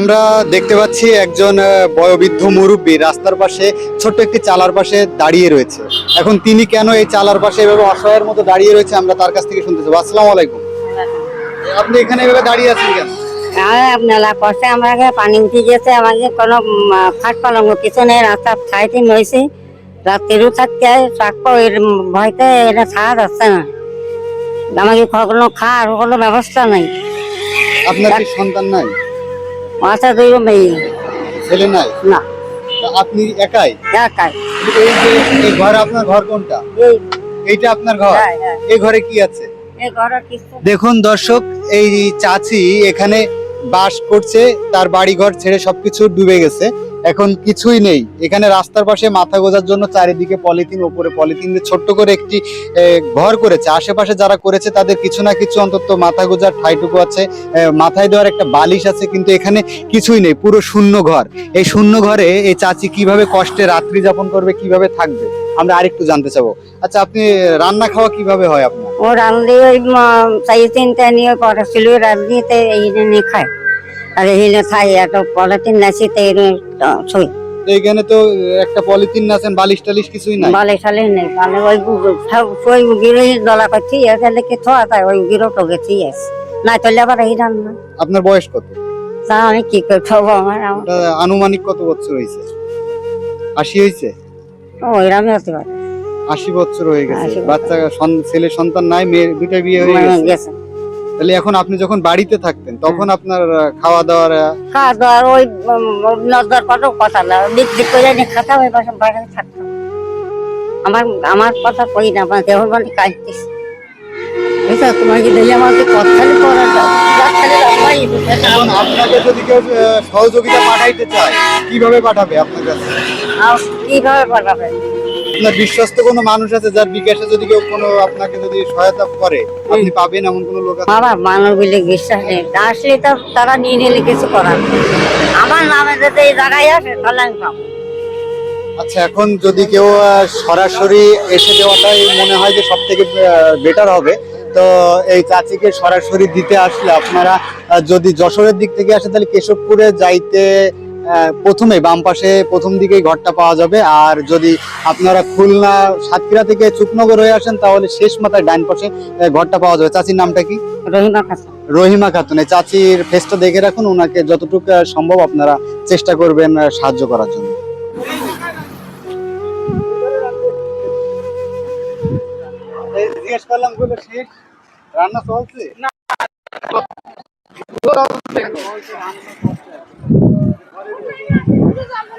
আমরা দেখতে পাচ্ছি একজন বয়োবৃদ্ধ মুরব্বী রাস্তার পাশে ছোট্ট একটি চালার পাশে দাঁড়িয়ে রয়েছে। এখন তিনি কেন এই চালার পাশে এভাবে অসহায়ের মতো দাঁড়িয়ে রয়েছে আমরা তার কাছ থেকে শুনতে চাবো। আসসালামু আলাইকুম। আপনি এখানে এভাবে দাঁড়িয়ে আছেন কেন? মেলা করছে আমাকে পানি উঠে গেছে, আমাকে কোনো খাট পালঙ্গ কিছু নেই, রাস্তা সাইটিং হয়েছে, রাত্রিও থাকতে হয় থাকবো, এর ভয়তে এটা ছাড়া যাচ্ছে না। আমাকে কোনো খাওয়ার কোনো ব্যবস্থা নেই। আপনার কি সন্তান নাই? আচ্ছা, দুই মেয়ে। ছেলে নাই? না। তা আপনি একাই? একাই। এই যে এই ঘর, আপনার ঘর কোনটা? এইটা আপনার ঘর? হ্যাঁ, হ্যাঁ। এই ঘরে কি আছে? এই ঘরের কিছু দেখুন দর্শক, এই চাচি এখানে বাস করছে, তার বাড়ি ঘর ছেড়ে সবকিছু ডুবে গেছে, এখন কিছুই নেই। এখানে রাস্তার পাশে মাথা গোজার জন্য চারিদিকে পলিথিন, ওপরে পলিথিন দিয়ে ছোট্ট করে একটি ঘর করেছে। আশেপাশে যারা করেছে তাদের কিছু না কিছু অন্তত মাথা গোজার ঠাইটুকু আছে, মাথায় দেওয়ার একটা বালিশ আছে, কিন্তু এখানে কিছুই নেই, পুরো শূন্য ঘর। এই শূন্য ঘরে এই চাচি কিভাবে কষ্টে রাত্রি যাপন করবে, কিভাবে থাকবে, আমরা আরেকটু জানতে চাবো। আচ্ছা, আপনি রান্না খাওয়া কিভাবে হয় আপনার? ও রান্ধি ওই চাই চিন্তা নিয়ে পড়াছিল, রান্ধতে এই নিয়ে খায়, আর এই খাই এত পলিথিন নাচিতে ছই। এইখানে তো একটা পলিথিন আছেন, বালিশ টালিশ কিছুই নাই? বালিশ টালিশ নেই, মানে ওই গিরোই দলা করছি এখানে কি থোয়া যায়, ওই গিরো তো গেছি না চলে আবার এই রান্না। আপনার বয়স কত? তা আমি কি করে খাবো? আমার আনুমানিক কত বছর হয়েছে? 80 হয়েছে? ওইরামই হতে পারে। 80 বছর হয়ে গেছে। 80 বছর। বাচ্চা ছেলে সন্তান নাই, মেয়ের দুইটা বিয়ে হয়ে গেছে। তাহলে এখন আপনি যখন বাড়িতে থাকতেন তখন আপনার খাওয়া দাওয়ার? খাওয়া দাওয়ার ওই নজর কত কথা না, দিক দিক করে নিয়ে খাতা ওই পাশে বাড়িতে থাকতাম। আমার আমার কথা কই না, আমার দেহ মানে কাঁদতেছে। বুঝছো, তোমার কি দিলে আমাকে কথালি করা দাও, এখন আপনাকে যদি কেউ সহযোগিতা পাঠাইতে চায় কিভাবে পাঠাবে আপনার কাছে? কিভাবে পাঠাবে? আপনার বিশ্বস্ত কোনো মানুষ আছে যার বিকাশে যদি কেউ কোনো আপনাকে যদি সহায়তা করে আপনি পাবেন, এমন কোনো লোক আছে? বাবা, মানুষ বলে বিশ্বাস নেই, আসলে তো তারা নিয়ে নিলে কিছু করার নেই। আমার নামে যদি এই জায়গায় আসে তাহলে আমি পাবো। আচ্ছা, এখন যদি কেউ সরাসরি এসে দেওয়াটাই মনে হয় যে সব থেকে বেটার হবে, তো এই চাচিকে সরাসরি দিতে আসলে আপনারা যদি যশোরের দিক থেকে আসে তাহলে কেশবপুরে যাইতে প্রথমে বাম পাশে প্রথম দিকেই ঘরটা পাওয়া যাবে। আর যদি আপনারা খুলনা সাতক্ষীরা থেকে চুকনগর হয়ে আসেন তাহলে শেষ মাথায় ডান পাশে ঘরটা পাওয়া যাবে। চাচির নামটা কি? রহিমা খাতুন। রহিমা খাতুন। এই চাচির ফেসটা দেখে রাখুন, ওনাকে যতটুকু সম্ভব আপনারা চেষ্টা করবেন সাহায্য করার জন্য। জিজ্ঞেস করলাম বলে শেষ, রান্না চলছে না?